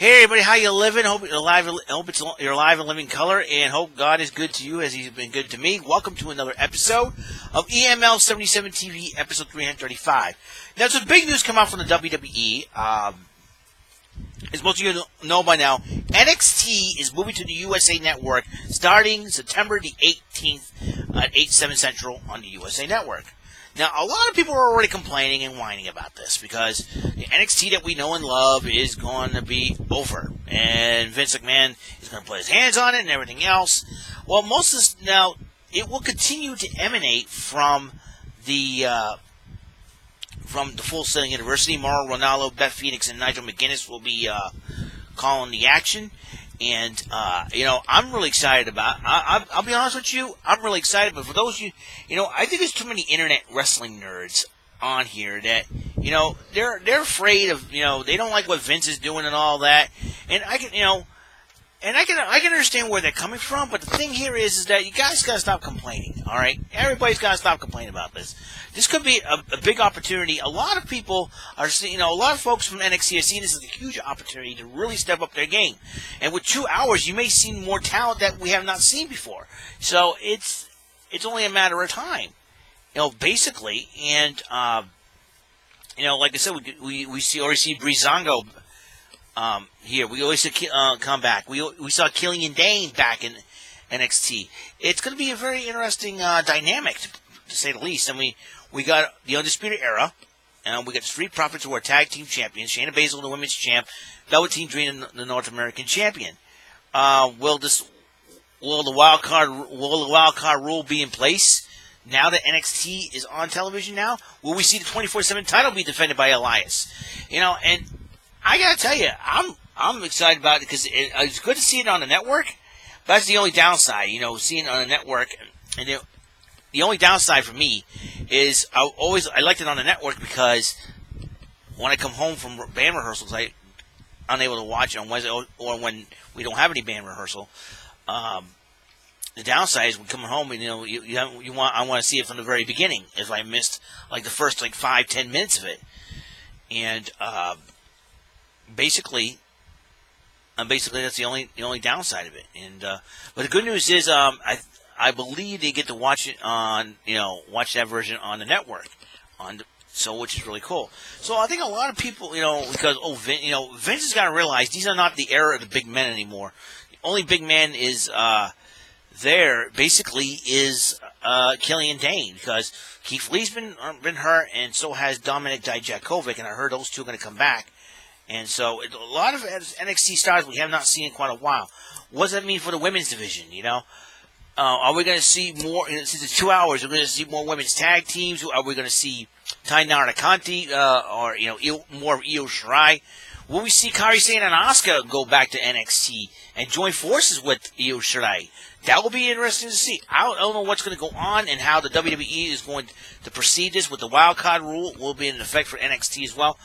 Hey everybody, how you living? Hope you're alive. You're alive and living color, and hope God is good to you as He's been good to me. Welcome to another episode of EML77 TV, episode 335. Now, some big news come out from the WWE. As most of you know by now, NXT is moving to the USA Network starting September the 18th at 8/7 Central on the USA Network. Now, a lot of people are already complaining and whining about this because the NXT that we know and love is going to be over. And Vince McMahon is going to put his hands on it and everything else. Well, most of this now, it will continue to emanate from the Full Sail University. Mauro Ranallo, Beth Phoenix, and Nigel McGuinness will be calling the action. And, I'm really excited about it. I'll be honest with you, I'm really excited. But for those of you, I think there's too many internet wrestling nerds on here that, they're afraid of, they don't like what Vince is doing and all that. And I can understand where they're coming from. But the thing here is that you guys got to stop complaining, all right? Everybody's got to stop complaining about this. This could be a big opportunity. A lot of people are seeing, a lot of folks from NXT are seeing this as a huge opportunity to really step up their game. And with 2 hours, you may see more talent that we have not seen before. So it's only a matter of time, basically. And like I said, we already see Breezango here. We always see come back. We saw Killian Dane back in NXT. It's going to be a very interesting dynamic, to say the least. And we got the Undisputed Era, and we got the Street Profits, who are tag team champions. Shayna Baszler, the women's champ. Velveteen Dream, the North American champion. Will the wild card rule be in place now that NXT is on television? Now, will we see the 24/7 title be defended by Elias? And I gotta tell you, I'm excited about it because it's good to see it on the network. But that's the only downside, seeing it on the network. And the only downside for me is I liked it on the network because when I come home from band rehearsals, I'm unable to watch it on Wednesday or when we don't have any band rehearsal. The downside is when coming home, and I want to see it from the very beginning. If I missed like the first 5-10 minutes of it, and basically that's the only downside of it. And but the good news is I believe they get to watch it on, watch that version on the network, which is really cool. So I think a lot of people, because Vince has got to realize these are not the era of the big men anymore. The only big man is there basically is Killian Dane, because Keith Lee's been hurt, and so has Dominik Dijakovic, and I heard those two are going to come back. And so a lot of NXT stars we have not seen in quite a while. What does that mean for the women's division? Are we going to see more, since it's 2 hours, are we going to see more women's tag teams? Are we going to see Tai Narakanti, or, more of Io Shirai? Will we see Kairi Sane and Asuka go back to NXT and join forces with Io Shirai? That will be interesting to see. I don't know what's going to go on and how the WWE is going to proceed this with the wild card rule. Will be in effect for NXT as well.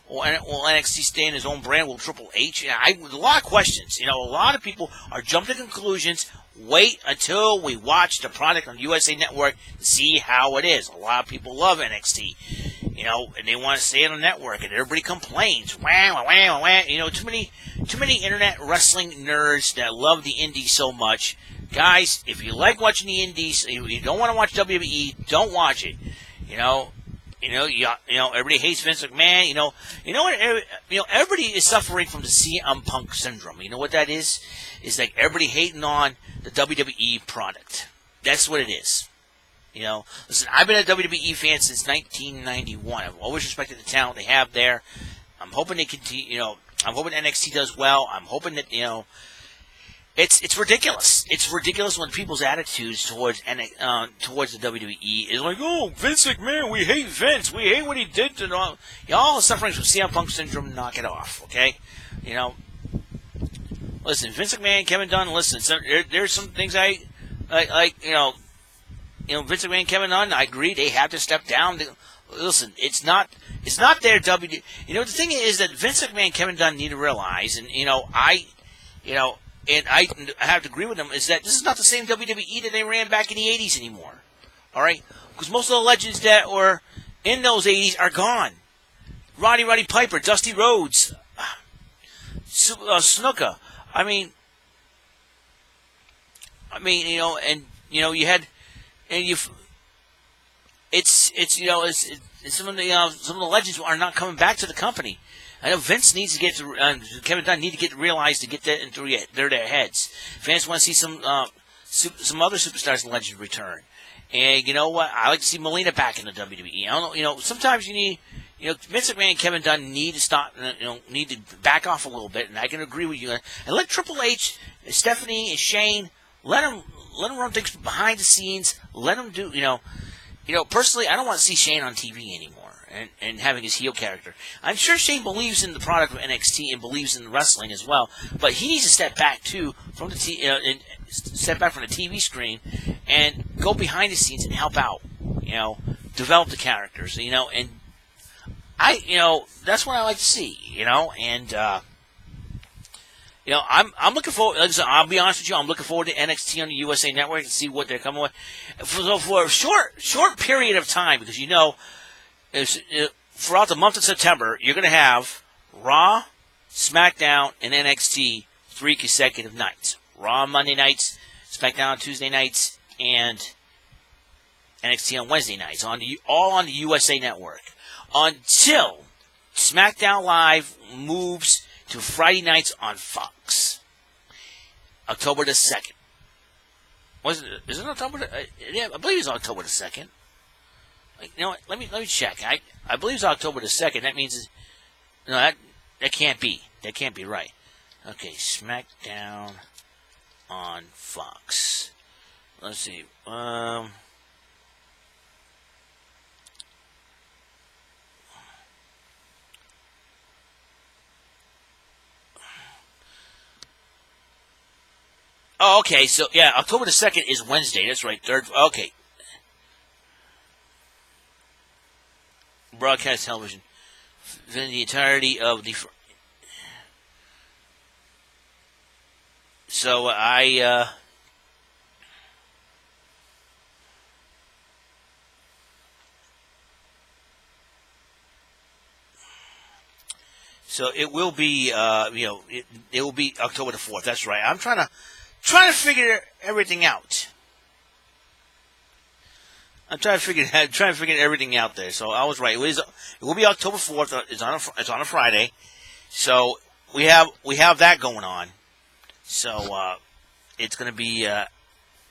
Will NXT stay in his own brand? Will Triple H? A lot of questions. A lot of people are jumping to conclusions. Wait until we watch the product on USA Network to see how it is. A lot of people love NXT, and they want to stay on the network, and everybody complains. Wah, wah, wah, wah. Too many internet wrestling nerds that love the indies so much. Guys, if you like watching the indies, you don't want to watch WWE, don't watch it. Everybody hates Vince McMahon. Everybody is suffering from the CM Punk syndrome. You know what that is? It's like everybody hating on the WWE product. That's what it is. Listen, I've been a WWE fan since 1991. I've always respected the talent they have there. I'm hoping they continue. I'm hoping NXT does well. I'm hoping that It's ridiculous. It's ridiculous when people's attitudes towards the WWE is like, oh, Vince McMahon, we hate Vince. We hate what he did to all. Y'all are suffering from CM Punk syndrome. Knock it off, okay? Listen, Vince McMahon, Kevin Dunn. Listen, there's some things I like. Vince McMahon, Kevin Dunn. I agree they have to step down. Listen, it's not their W. The thing is that Vince McMahon, Kevin Dunn need to realize, and and I have to agree with them, is that this is not the same WWE that they ran back in the 80s anymore. All right? Because most of the legends that were in those 80s are gone. Roddy Piper, Dusty Rhodes, Snuka. I mean, you know, and you know, you had, and you, it's you know, it's some of the legends are not coming back to the company. I know Vince needs to get to, Kevin Dunn need to get realized to get that into their heads. Fans want to see some other superstars and legends return. And you know what? I like to see Melina back in the WWE. I don't know, you know, sometimes you need, you know, Vince McMahon and Kevin Dunn need to stop, you know, need to back off a little bit, and I can agree with you. And let Triple H, Stephanie, and Shane, let them run things behind the scenes. Let them do, you know, personally, I don't want to see Shane on TV anymore. And having his heel character. I'm sure Shane believes in the product of NXT and believes in wrestling as well, but he needs to step back too from the and step back from the TV screen and go behind the scenes and help out. You know, develop the characters. You know, and that's what I like to see. You know, and I'm looking forward. Like I said, I'll be honest with you, I'm looking forward to NXT on the USA Network and see what they're coming with for a short period of time, because throughout the month of September, you're going to have Raw, SmackDown, and NXT 3 consecutive nights. Raw on Monday nights, SmackDown on Tuesday nights, and NXT on Wednesday nights, all on the USA Network. Until SmackDown Live moves to Friday nights on Fox. October the 2nd. Is it October? Yeah, I believe it's October the 2nd. You know what? Let me check. I believe it's October the 2nd. That means that can't be. That can't be right. Okay, SmackDown on Fox. Let's see. Oh, okay. So yeah, October the 2nd is Wednesday. That's right. Okay. Broadcast television for the entirety of the. So so it will be it will be October the 4th. That's right. I'm trying to figure everything out. I'm trying to figure everything out there. So I was right. It will be October 4th. It's on a Friday. So we have that going on. So it's gonna be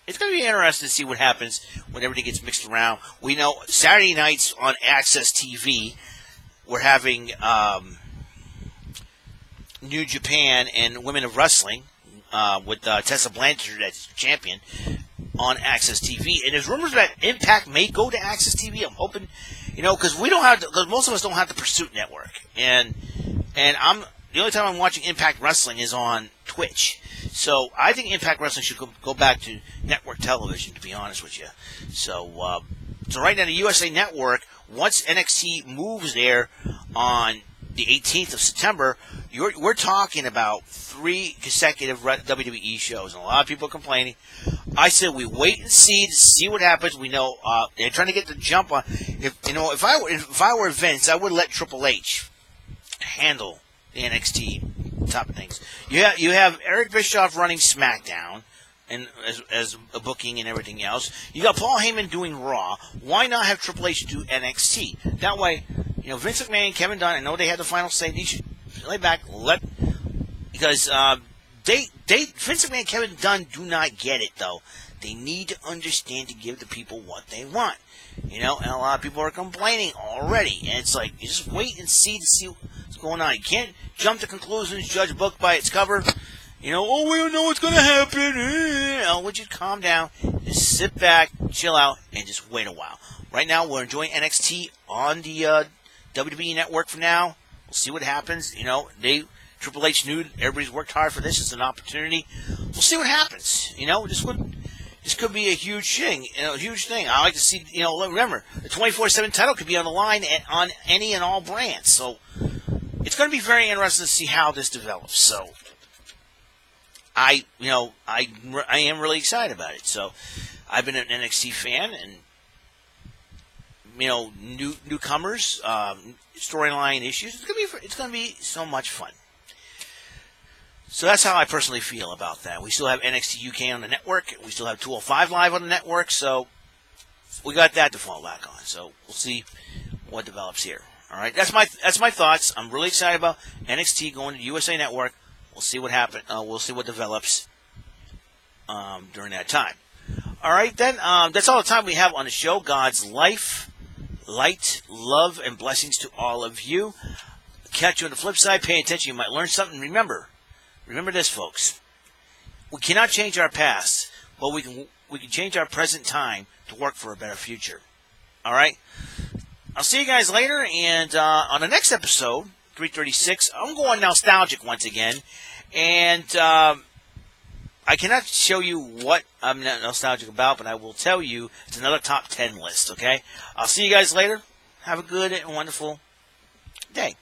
interesting to see what happens when everything gets mixed around. We know Saturday nights on Access TV, we're having New Japan and Women of Wrestling with Tessa Blanchard as champion on Access TV, and there's rumors that Impact may go to Access TV. I'm hoping, because most of us don't have the Pursuit Network, and the only time I'm watching Impact Wrestling is on Twitch. So I think Impact Wrestling should go back to network television, to be honest with you. So right now the USA Network, once NXT moves there on the 18th of September, we're talking about 3 consecutive WWE shows, and a lot of people are complaining. I said we wait and see what happens. We know they're trying to get the jump on. If I were Vince, I would let Triple H handle the NXT top of things. You have Eric Bischoff running SmackDown, and as a booking and everything else. You got Paul Heyman doing Raw. Why not have Triple H do NXT? That way, Vince McMahon and Kevin Dunn, I know they had the final say. They should lay back, because Vince McMahon and Kevin Dunn do not get it, though. They need to understand to give the people what they want. And a lot of people are complaining already. And it's like, you just wait and see what's going on. You can't jump to conclusions, judge a book by its cover. We don't know what's going to happen. Would you calm down, just sit back, chill out, and just wait a while. Right now, we're enjoying NXT on the WWE Network for now. We'll see what happens. Triple H knew everybody's worked hard for this. It's an opportunity. We'll see what happens. This could be a huge thing. Huge thing. I like to see. Remember, the 24/7 title could be on the line on any and all brands. So it's going to be very interesting to see how this develops. So I am really excited about it. So I've been an NXT fan, and newcomers, storyline issues. It's gonna be so much fun. So that's how I personally feel about that. We still have NXT UK on the network. We still have 205 Live on the network. So we got that to fall back on. So we'll see what develops here. All right, that's my thoughts. I'm really excited about NXT going to USA Network. We'll see what happens. We'll see what develops during that time. All right, then that's all the time we have on the show. God's life, light, love, and blessings to all of you. Catch you on the flip side. Pay attention. You might learn something. Remember this, folks. We cannot change our past, but we can change our present time to work for a better future. All right. I'll see you guys later, and on the next episode, 336, I'm going nostalgic once again, and I cannot show you what I'm nostalgic about, but I will tell you it's another top 10 list, okay? I'll see you guys later. Have a good and wonderful day.